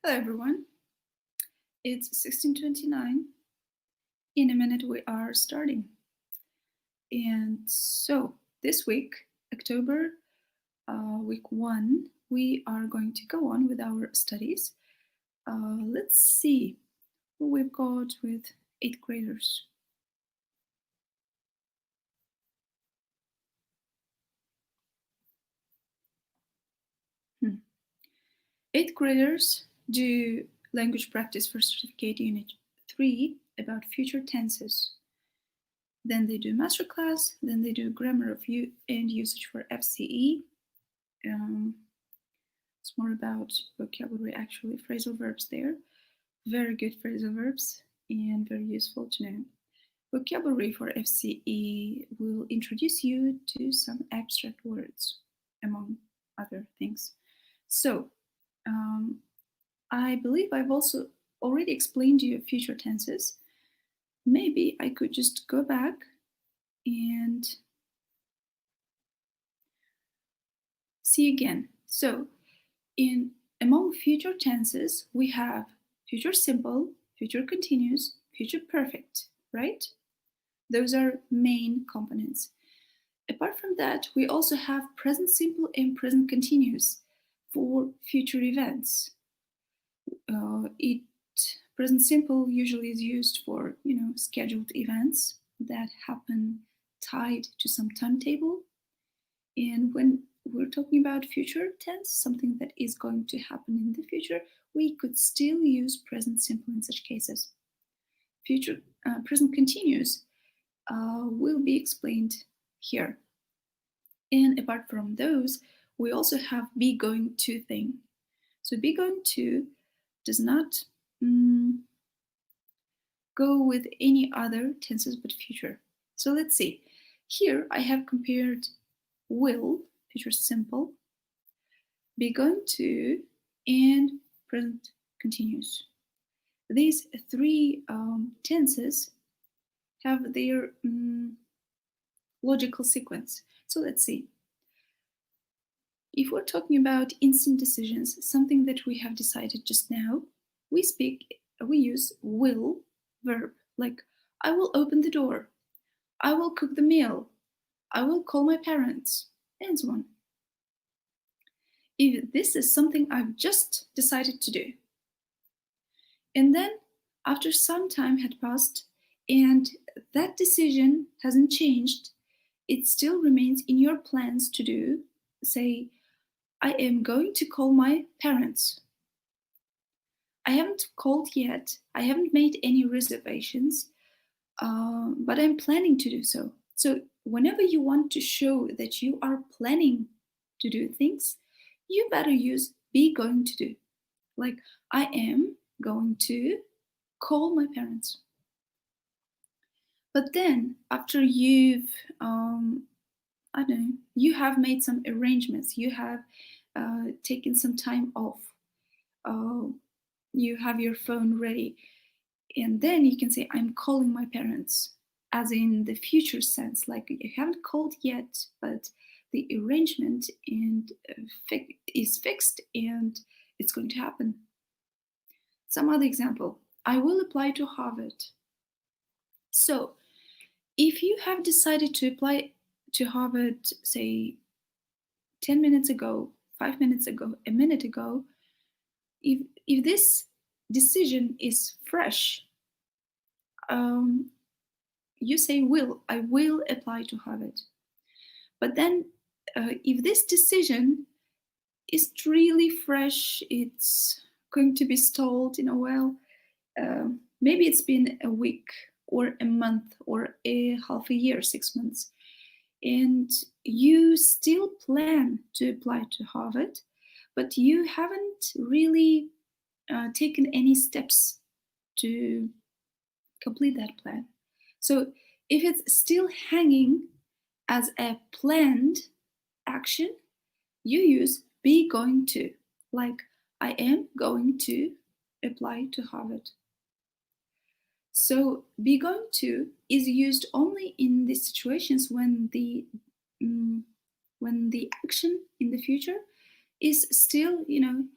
Hello everyone, it's 16:29. In a minute we are starting. And so this week, October, week 1, we are going to go on with our studies. Let's see what we've got with 8th graders. Eighth graders do language practice for certificate unit 3 about future tenses. Then they do Masterclass, then they do grammar of and usage for FCE. It's more about vocabulary, actually, phrasal verbs there. Very good phrasal verbs and very useful to know. Vocabulary for FCE will introduce you to some abstract words, among other things. So, I believe I've also already explained to you future tenses. Maybe I could just go back and see again. So, among future tenses, we have future simple, future continuous, future perfect, right? Those are main components. Apart from that, we also have present simple and present continuous for future events. Present simple usually is used for, scheduled events that happen tied to some timetable. And when we're talking about future tense, something that is going to happen in the future, we could still use present simple in such cases. Present continuous will be explained here. And apart from those, we also have be going to thing. So be going to does not go with any other tenses but future. So let's see. Here I have compared will, future simple, be going to, and present continuous. These three tenses have their logical sequence. So let's see. If we're talking about instant decisions, something that we have decided just now, we use will verb, like I will open the door, I will cook the meal, I will call my parents, and so on. If this is something I've just decided to do, and then after some time had passed and that decision hasn't changed, it still remains in your plans to do, say, I am going to call my parents. I haven't called yet, I haven't made any reservations, but I'm planning to do so. So whenever you want to show that you are planning to do things, you better use be going to do. Like, I am going to call my parents. But then, after you've, you have made some arrangements, you have taken some time off, you have your phone ready, and then you can say, I'm calling my parents, as in the future sense, like you haven't called yet, but the arrangement is fixed and it's going to happen. Some other example, I will apply to Harvard. So if you have decided to apply to Harvard, say 10 minutes ago, 5 minutes ago, a minute ago, if this decision is fresh, you say I will apply to Harvard. But then if this decision is really fresh, it's going to be stalled in a while, maybe it's been a week or a month or a half a year, 6 months, and you still plan to apply to Harvard, but you haven't really taken any steps to complete that plan. So if it's still hanging as a planned action, you use be going to, like I am going to apply to Harvard. So be going to is used only in the situations when the action in the future is still,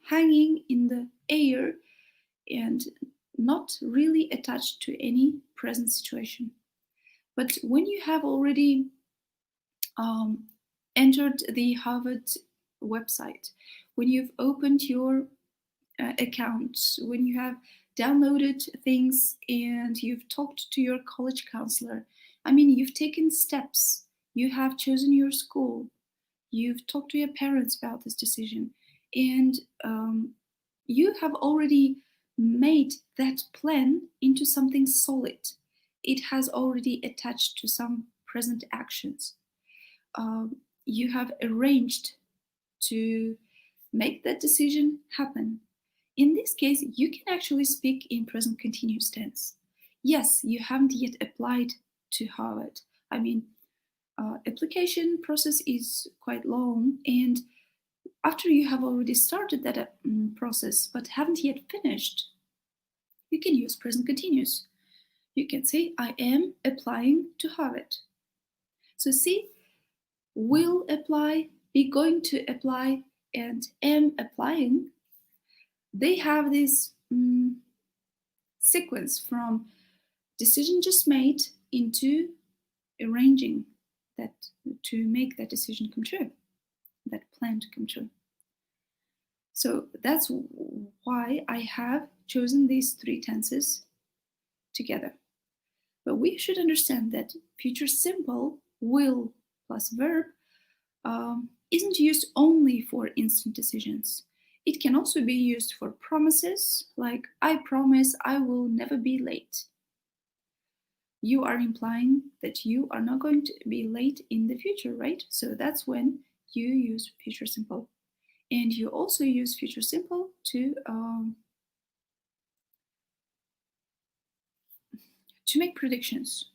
hanging in the air and not really attached to any present situation. But when you have already entered the Harvard website, when you've opened your account, when you have downloaded things and you've talked to your college counselor, you've taken steps, you have chosen your school, you've talked to your parents about this decision, and you have already made that plan into something solid. It has already attached to some present actions. You have arranged to make that decision happen. In this case, you can actually speak in present continuous tense. Yes, you haven't yet applied to Harvard. Application process is quite long, and after you have already started that process but haven't yet finished, you can use present continuous. You can say, I am applying to Harvard. So see, will apply, be going to apply, and am applying, they have this sequence from decision just made into arranging that to make that decision come true, that plan to come true. So that's why I have chosen these three tenses together. But we should understand that future simple, will plus verb, isn't used only for instant decisions. It can also be used for promises, like I promise I will never be late. You are implying that you are not going to be late in the future, right? So that's when you use future simple. And you also use future simple to make predictions.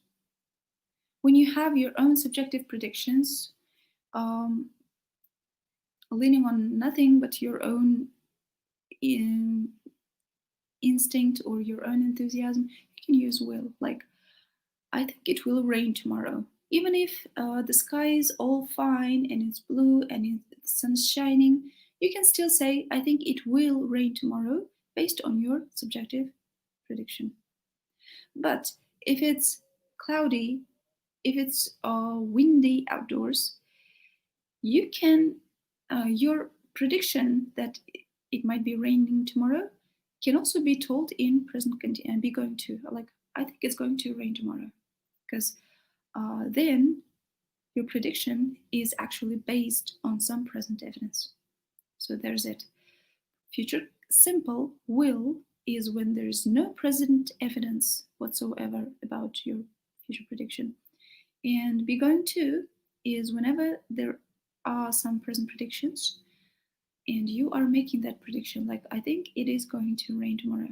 When you have your own subjective predictions, leaning on nothing but your own instinct or your own enthusiasm, you can use will. Like, I think it will rain tomorrow. Even if the sky is all fine and it's blue and the sun's shining, you can still say, I think it will rain tomorrow based on your subjective prediction. But if it's cloudy, if it's windy outdoors, you can, your prediction that it might be raining tomorrow can also be told in present continuous and be going to, like, I think it's going to rain tomorrow. Because then your prediction is actually based on some present evidence. So there's it. Future simple will is when there is no present evidence whatsoever about your future prediction. And be going to is whenever there are some present predictions and you are making that prediction, like I think it is going to rain tomorrow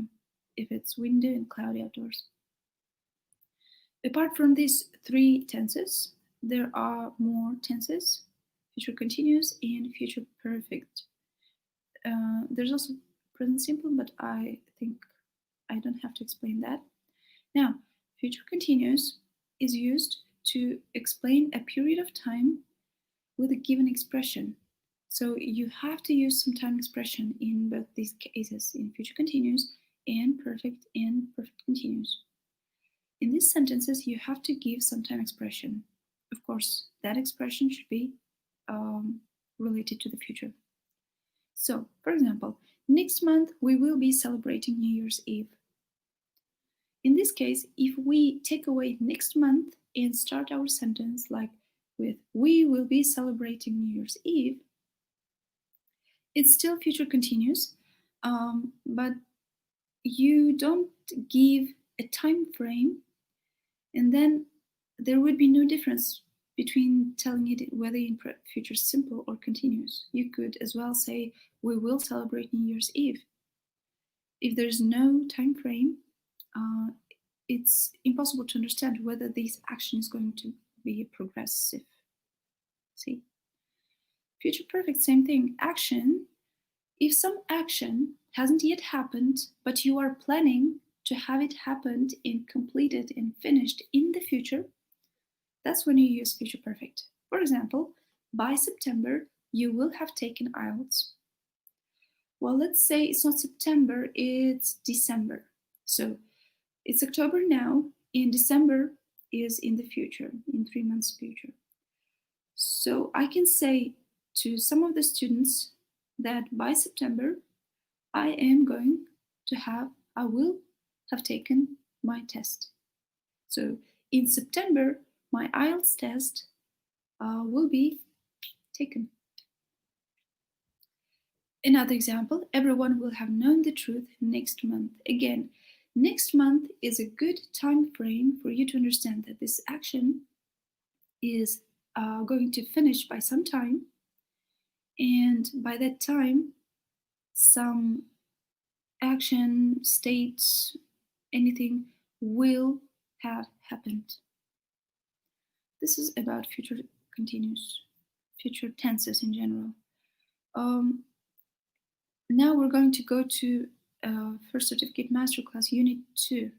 if it's windy and cloudy outdoors. Apart from these three tenses, there are more tenses, future continuous and future perfect. There's also present simple, but I think I don't have to explain that. Now, future continuous is used to explain a period of time with a given expression. So you have to use some time expression in both these cases, in future continuous and perfect continuous. In these sentences, you have to give some time expression. Of course, that expression should be related to the future. So, for example, next month we will be celebrating New Year's Eve. In this case, if we take away next month and start our sentence like with we will be celebrating New Year's Eve, it's still future continuous, but you don't give a time frame, and then there would be no difference between telling it whether in future simple or continuous. You could as well say we will celebrate New Year's Eve. If there's no time frame, it's impossible to understand whether this action is going to be progressive. See? Future perfect, same thing. Action. If some action hasn't yet happened, but you are planning to have it happened and completed and finished in the future, that's when you use future perfect. For example, by September, you will have taken IELTS. Well, let's say it's not September, it's December. So it's October now, and December is in the future, in 3 months' future. So I can say to some of the students that by September, I will have taken my test. So in September, my IELTS test will be taken. Another example, everyone will have known the truth next month. Again, next month is a good time frame for you to understand that this action is going to finish by some time, and by that time, some action, state, anything will have happened. This is about future continuous, future tenses in general. Now we're going to go to First Certificate Masterclass Unit 2.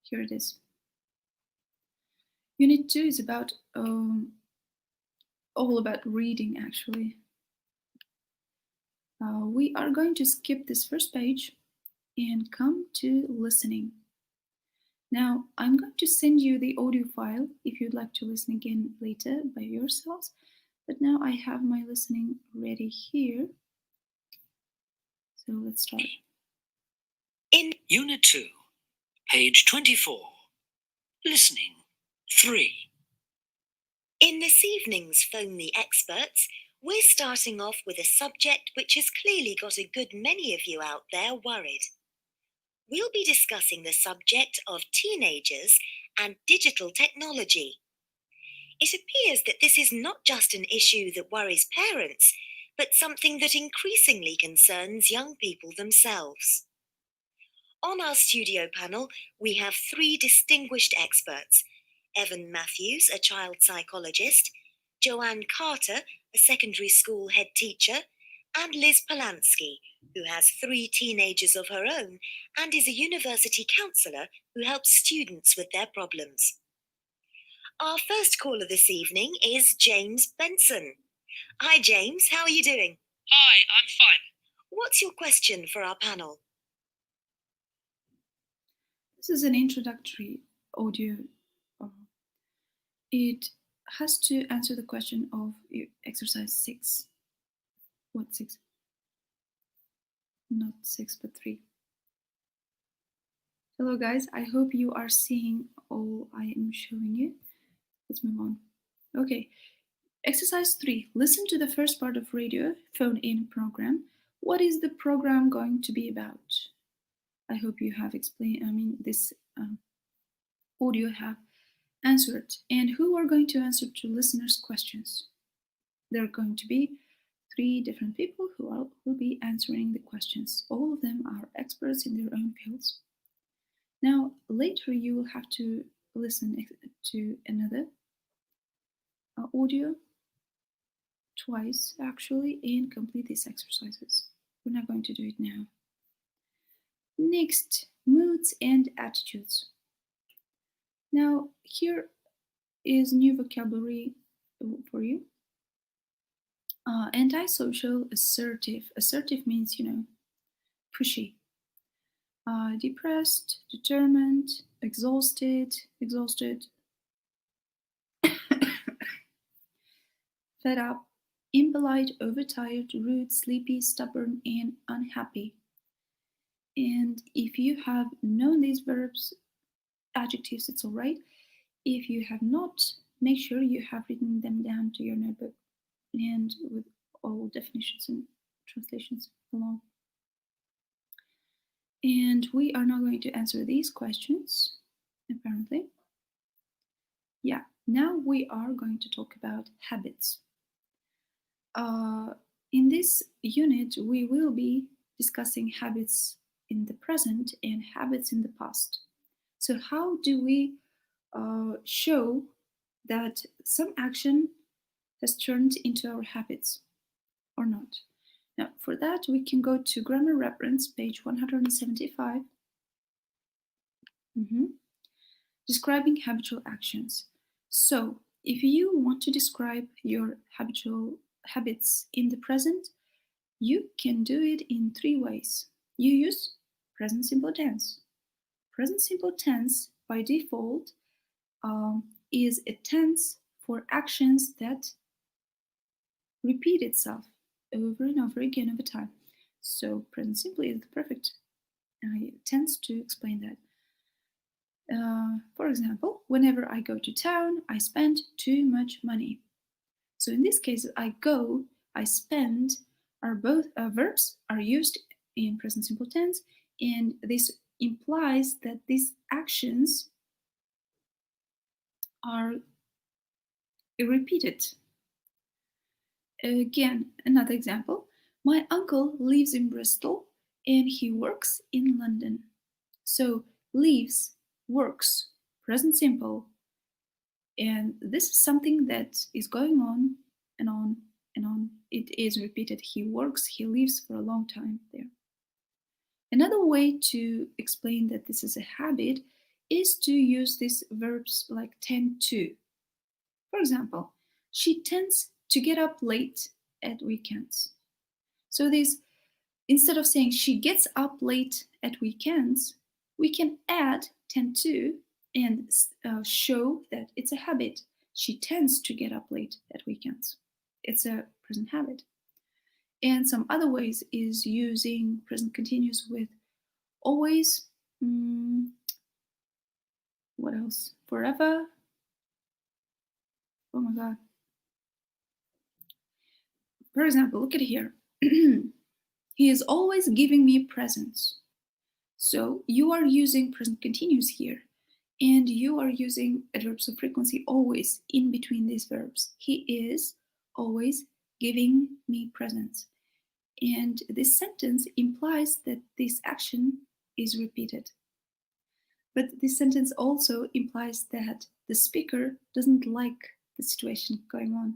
Here it is. Unit 2 is about all about reading, actually. We are going to skip this first page and come to listening. Now, I'm going to send you the audio file if you'd like to listen again later by yourselves. But now I have my listening ready here. So let's start. In Unit 2, page 24, Listening 3. In this evening's Phone the Experts, we're starting off with a subject which has clearly got a good many of you out there worried. We'll be discussing the subject of teenagers and digital technology. It appears that this is not just an issue that worries parents, but something that increasingly concerns young people themselves. On our studio panel, we have 3 distinguished experts: Evan Matthews, a child psychologist, Joanne Carter, a secondary school head teacher, and Liz Polanski, who has 3 teenagers of her own and is a university counsellor who helps students with their problems. Our first caller this evening is James Benson. Hi James, how are you doing? Hi, I'm fine. What's your question for our panel? This is an introductory audio. It has to answer the question of exercise 6. What 6? Not 6, but 3. Hello guys, I hope you are seeing all I am showing you. Let's move on. Okay, exercise 3. Listen to the first part of radio phone-in program. What is the program going to be about? I hope you have explained, this audio have answered. And who are going to answer to listeners' questions? There are going to be 3 different people who will be answering the questions. All of them are experts in their own fields. Now, later you will have to listen to another audio twice, actually, and complete these exercises. We're not going to do it now. Next, moods and attitudes. Now, here is new vocabulary for you. Antisocial, assertive. Assertive means, pushy. Depressed, determined, exhausted, fed up, impolite, overtired, rude, sleepy, stubborn, and unhappy. And if you have known these verbs, adjectives, it's all right. If you have not, make sure you have written them down to your notebook and with all definitions and translations along. And we are now going to answer these questions, apparently. Yeah, now we are going to talk about habits. In this unit, we will be discussing habits in the present and habits in the past. So how do we show that some action has turned into our habits or not? Now, for that, we can go to grammar reference, page 175. Describing habitual actions. So, if you want to describe your habits in the present, You can do it in 3 ways. You use present simple tense. Present simple tense, by default, is a tense for actions that repeat itself over and over again over time. So present simple is the perfect tense to explain that. For example, whenever I go to town, I spend too much money. So in this case, I go, I spend are both verbs are used in present simple tense, and this implies that these actions are repeated. Again, another example. My uncle lives in Bristol and he works in London. So lives, works, present simple. And this is something that is going on and on and on. It is repeated. He works, he lives for a long time there. Another way to explain that this is a habit is to use these verbs like tend to. For example, she tends to get up late at weekends. So this, instead of saying she gets up late at weekends, we can add tend to and show that it's a habit. She tends to get up late at weekends. It's a present habit. And some other ways is using present continuous with always. What else? Forever. Oh my god. For example, look at here. He is always giving me presents. So you are using present continuous here, and you are using adverbs of frequency always in between these verbs. He is always giving me presents. And this sentence implies that this action is repeated. But this sentence also implies that the speaker doesn't like the situation going on.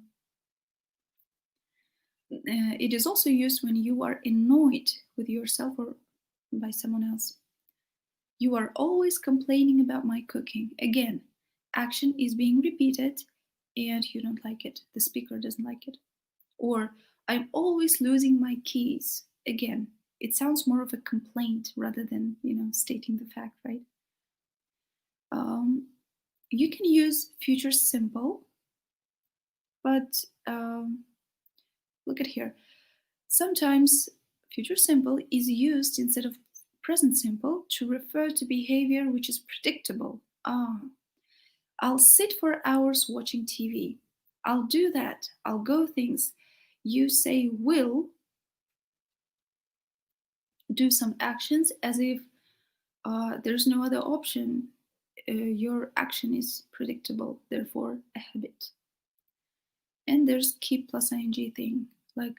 It is also used when you are annoyed with yourself or by someone else. You are always complaining about my cooking. Again, action is being repeated and you don't like it. The speaker doesn't like it. Or I'm always losing my keys. Again, it sounds more of a complaint rather than, stating the fact, right? You can use future simple, but look at here. Sometimes future simple is used instead of present simple to refer to behavior which is predictable. I'll sit for hours watching TV. I'll do that. I'll go things. You say will do some actions as if there's no other option. Your action is predictable, therefore a habit. And there's keep plus ing thing. Like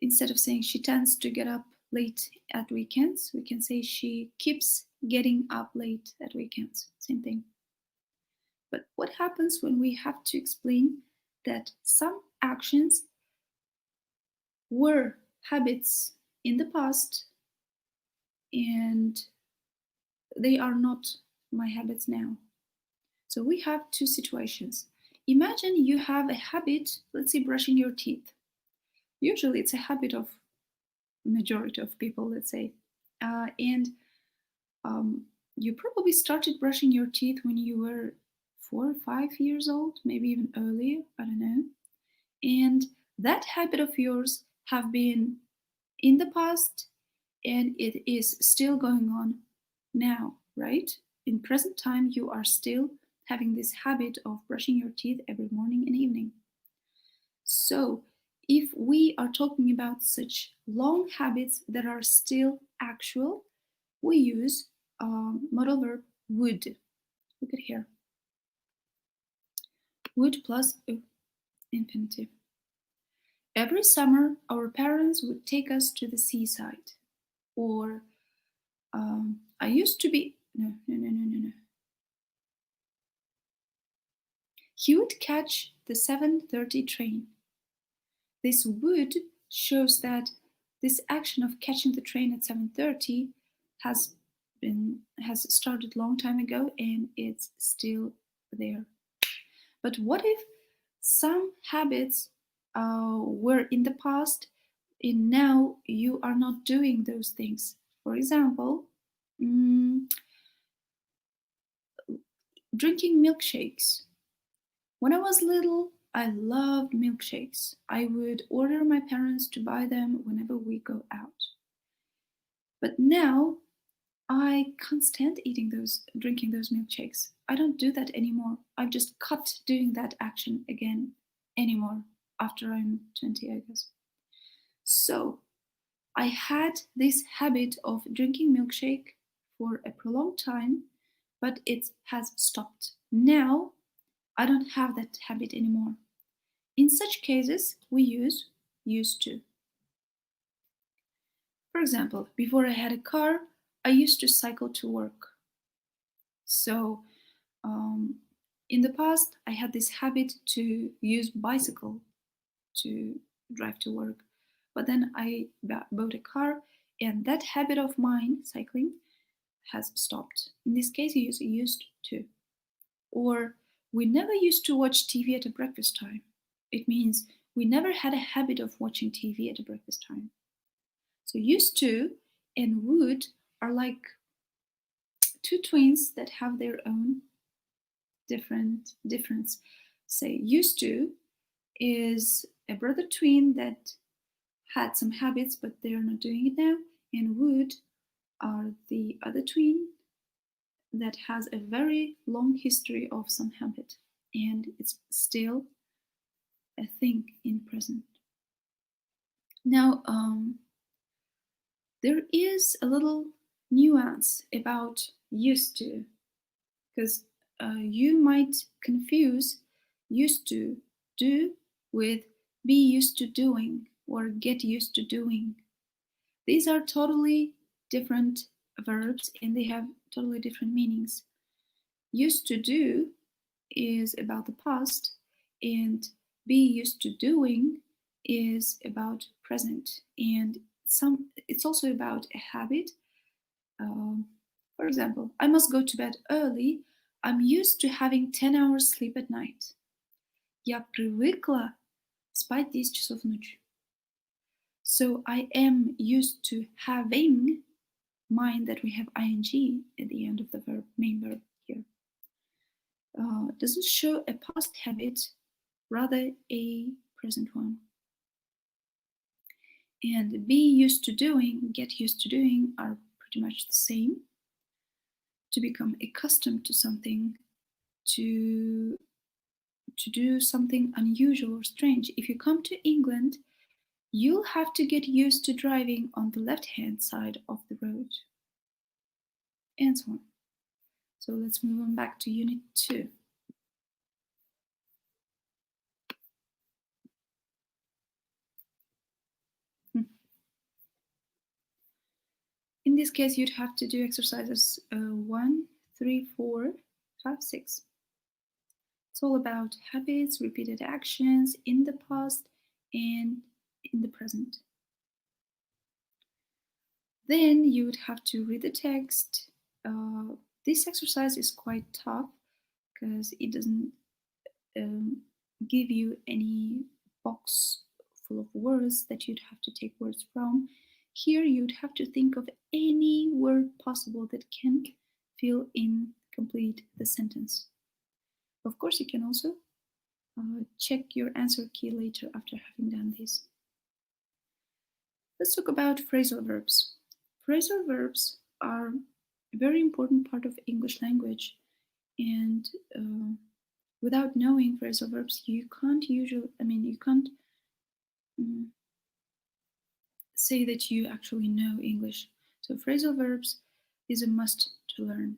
instead of saying she tends to get up late at weekends, we can say she keeps getting up late at weekends. Same thing. But what happens when we have to explain that some actions were habits in the past and they are not my habits now? So we have two situations. Imagine you have a habit, let's say brushing your teeth. Usually it's a habit of majority of people, let's say. And you probably started brushing your teeth when you were 4 or 5 years old, maybe even earlier, I don't know. And that habit of yours have been in the past and it is still going on now, right? In present time, you are still having this habit of brushing your teeth every morning and evening. So if we are talking about such long habits that are still actual, we use modal verb would. Look at here. Would plus infinitive. Every summer, our parents would take us to the seaside. Or I used to be, no. He would catch the 7:30 train. This would shows that this action of catching the train at 7:30 has started a long time ago and it's still there. But what if some habits were in the past and now you are not doing those things. For example, drinking milkshakes. When I was little, I loved milkshakes. I would order my parents to buy them whenever we go out. But now I can't stand drinking those milkshakes. I don't do that anymore. I've just cut doing that action again anymore after I'm 20, I guess. So I had this habit of drinking milkshake for a prolonged time, but it has stopped. Now I don't have that habit anymore. In such cases, we use used to. For example, before I had a car, I used to cycle to work. So in the past, I had this habit to use bicycle to drive to work. But then I bought a car, and that habit of mine, cycling, has stopped. In this case, you use used to. Or we never used to watch TV at a breakfast time. It means we never had a habit of watching TV at a breakfast time. So used to and would are like two twins that have their own difference. Say used to is a brother twin that had some habits but they are not doing it now, and would are the other twin that has a very long history of some habit and it's still a thing in present. Now there is a little nuance about used to, because you might confuse used to do with be used to doing or get used to doing. These are totally different verbs and they have totally different meanings. Used to do is about the past, and be used to doing is about present, and it's also about a habit. For example, I must go to bed early. I'm used to having 10 hours sleep at night. Я привыкла спать 10 часов ночи. So I am used to having, mind that we have ing at the end of the verb, main verb here. Doesn't show a past habit, rather a present one. And be used to doing, get used to doing are pretty much the same. To become accustomed to something, to do something unusual or strange. If you come to England, you'll have to get used to driving on the left-hand side of the road, and so on. So let's move on back to Unit 2. In this case, you'd have to do exercises 1, 3, 4, 5, 6. It's all about habits, repeated actions in the past and in the present. Then you would have to read the text. This exercise is quite tough because it doesn't give you any box full of words that you'd have to take words from. Here you'd have to think of any word possible that can fill in, complete the sentence. Of course, you can also check your answer key later after having done this. Let's talk about phrasal verbs. Phrasal verbs are a very important part of English language, and without knowing phrasal verbs, you can't say that you actually know English. So phrasal verbs is a must to learn.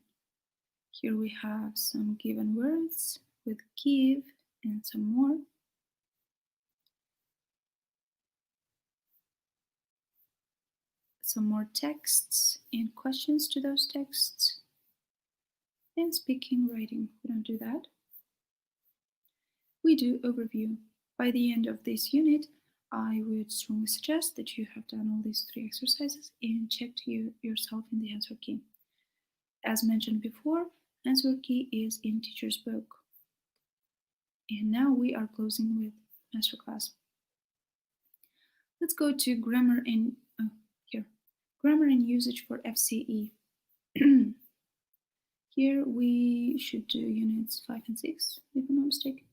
Here we have some given words with give and some more. Some more texts and questions to those texts. And speaking, writing, we don't do that. We do overview. By the end of this unit, I would strongly suggest that you have done all these 3 exercises and checked yourself in the answer key. As mentioned before, answer key is in teacher's book. And now we are closing with Masterclass. Let's go to grammar and grammar and usage for FCE. Here we should do units 5 and 6, if I'm not mistaken.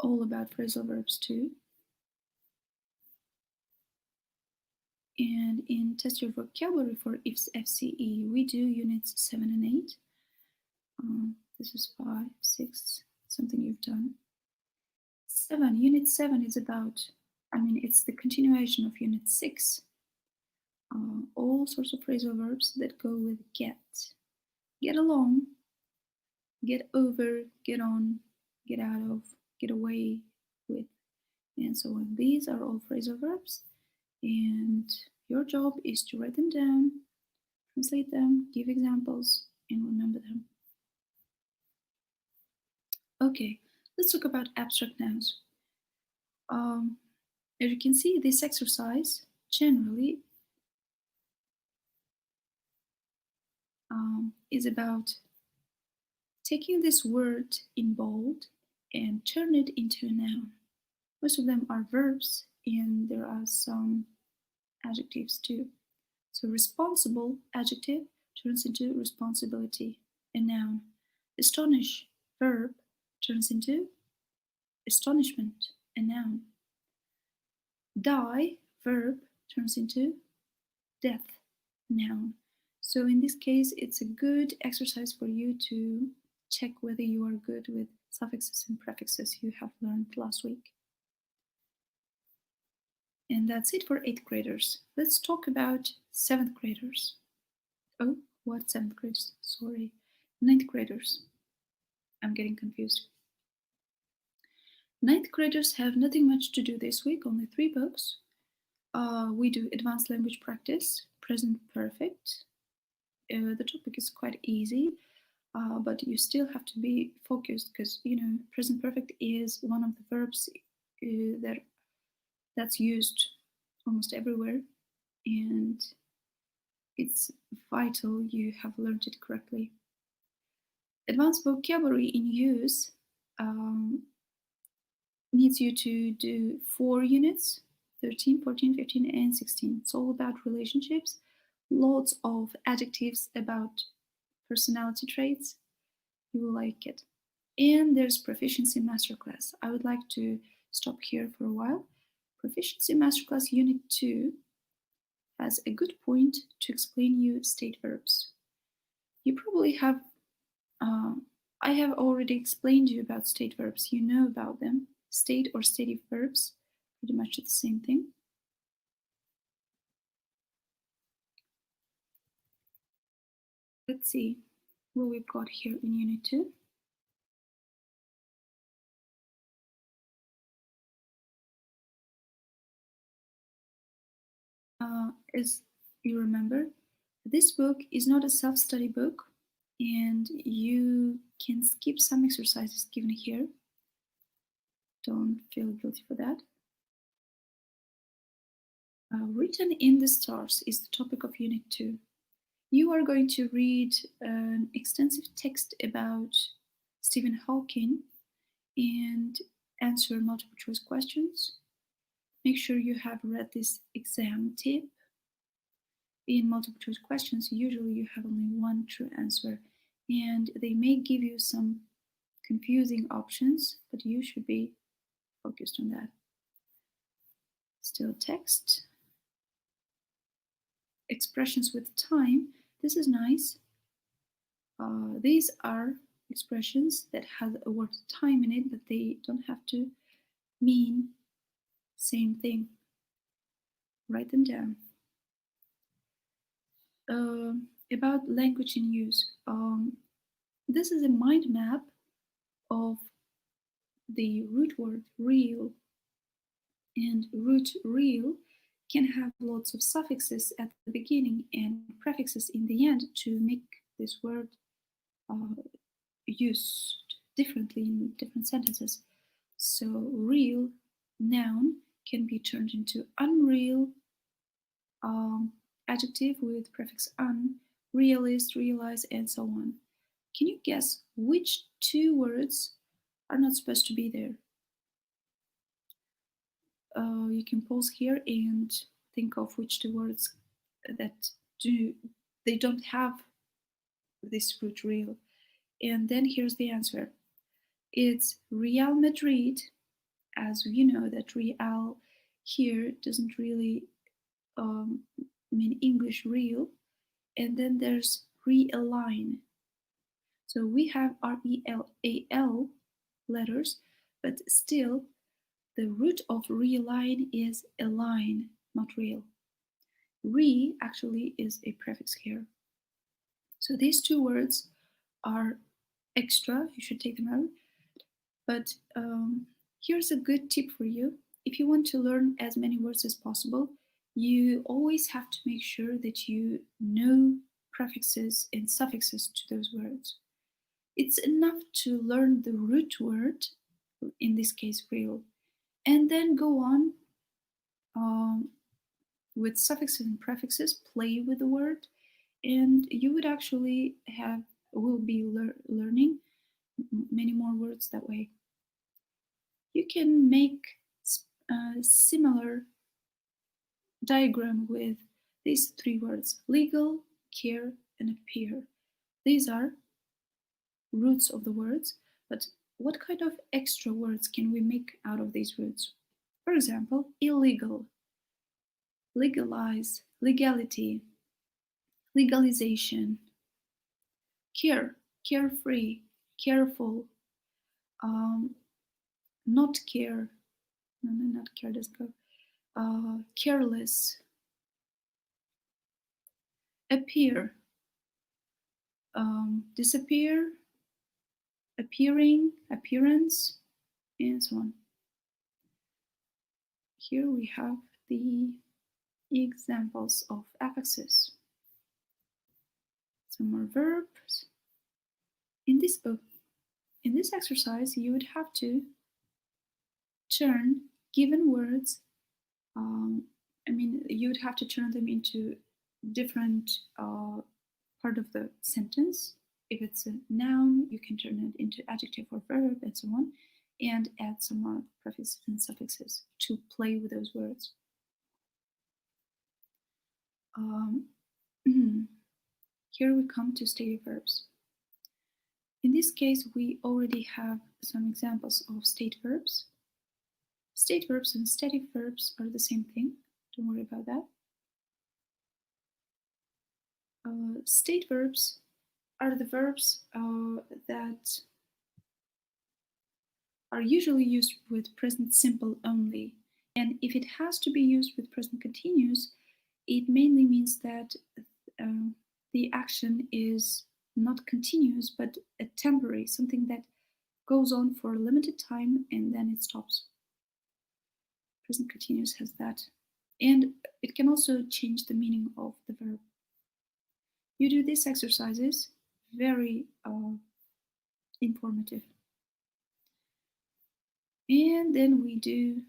All about phrasal verbs too. And in Test Your Vocabulary for FCE, we do units 7 and 8. This is 5, 6, something you've done. 7, unit 7 is about, it's the continuation of unit 6. All sorts of phrasal verbs that go with get. Get along, get over, get on, get out of, get away with, and so on. These are all phrasal verbs, and your job is to write them down, translate them, give examples, and remember them. Okay, let's talk about abstract nouns. As you can see, this exercise generally is about taking this word in bold and turn it into a noun. Most of them are verbs, and there are some adjectives too. So responsible adjective turns into responsibility, a noun. Astonish verb turns into astonishment, a noun. Die verb turns into death, noun. So in this case, it's a good exercise for you to check whether you are good with suffixes and prefixes you have learned last week. And that's it for 8th graders. Let's talk about 7th graders. Oh, what 7th graders? Sorry, 9th graders. I'm getting confused. 9th graders have nothing much to do this week, only 3 books. We do advanced language practice, present perfect. The topic is quite easy, but you still have to be focused because, present perfect is one of the verbs that's used almost everywhere, and it's vital you have learned it correctly. Advanced vocabulary in use needs you to do 4 units, 13, 14, 15, and 16. It's all about relationships, lots of adjectives about personality traits. You will like it. And there's Proficiency Masterclass. I would like to stop here for a while. Proficiency Masterclass Unit 2 has a good point to explain you state verbs. You probably have, I have already explained you about state verbs. You know about them. State or stative verbs, pretty much the same thing. Let's see what we've got here in Unit 2. As you remember, this book is not a self-study book, and you can skip some exercises given here. Don't feel guilty for that. Written in the stars is the topic of Unit 2. You are going to read an extensive text about Stephen Hawking and answer multiple choice questions. Make sure you have read this exam tip. In multiple choice questions, usually you have only one true answer, and they may give you some confusing options, but you should be focused on that. Still text. Expressions with time. This is nice. These are expressions that have a word time in it, but they don't have to mean same thing. Write them down. About language in use. This is a mind map of the root word real, and root real can have lots of suffixes at the beginning and prefixes in the end to make this word used differently in different sentences. So real noun can be turned into unreal adjective with prefix un, realist, realize, and so on. Can you guess which 2 words are not supposed to be there? you can pause here and think of which two words that they don't have this root real. And then here's the answer. It's Real Madrid, as you know that Real here doesn't really mean English real. And then there's realign. So we have RELAL letters, but still the root of realign is align, not real. Re actually is a prefix here. So these two words are extra, you should take them out. But here's a good tip for you. If you want to learn as many words as possible, you always have to make sure that you know prefixes and suffixes to those words. It's enough to learn the root word, in this case real, and then go on with suffixes and prefixes, play with the word, and you would actually will be learning many more words that way. You can make a similar diagram with these three words: legal, care, and appear. These are roots of the words, but what kind of extra words can we make out of these roots? For example, illegal, legalize, legality, legalization, care, carefree, careful, not care, not care, let's go, careless, appear, disappear, appearing, appearance, and so on. Here we have the examples of affixes. Some more verbs. In this exercise, you would have to turn given words. You would have to turn them into different part of the sentence. If it's a noun, you can turn it into adjective or verb, and so on, and add some more prefixes and suffixes to play with those words. Here we come to stative verbs. In this case, we already have some examples of state verbs. State verbs and stative verbs are the same thing. Don't worry about that. State verbs are the verbs that are usually used with present simple only. And if it has to be used with present continuous, it mainly means that the action is not continuous, but a temporary, something that goes on for a limited time and then it stops. Present continuous has that. And it can also change the meaning of the verb. You do these exercises, very informative. And then we do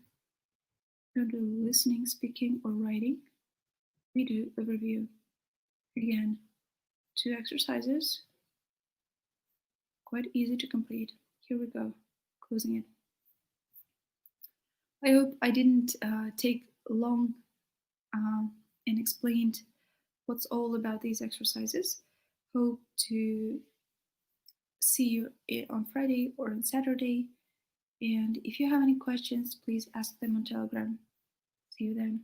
listening, speaking, or writing. We do a review. Again, 2 exercises, quite easy to complete. Here we go, closing it. I hope I didn't take long and explained what's all about these exercises. Hope to see you on Friday or on Saturday. And if you have any questions, please ask them on Telegram. See you then.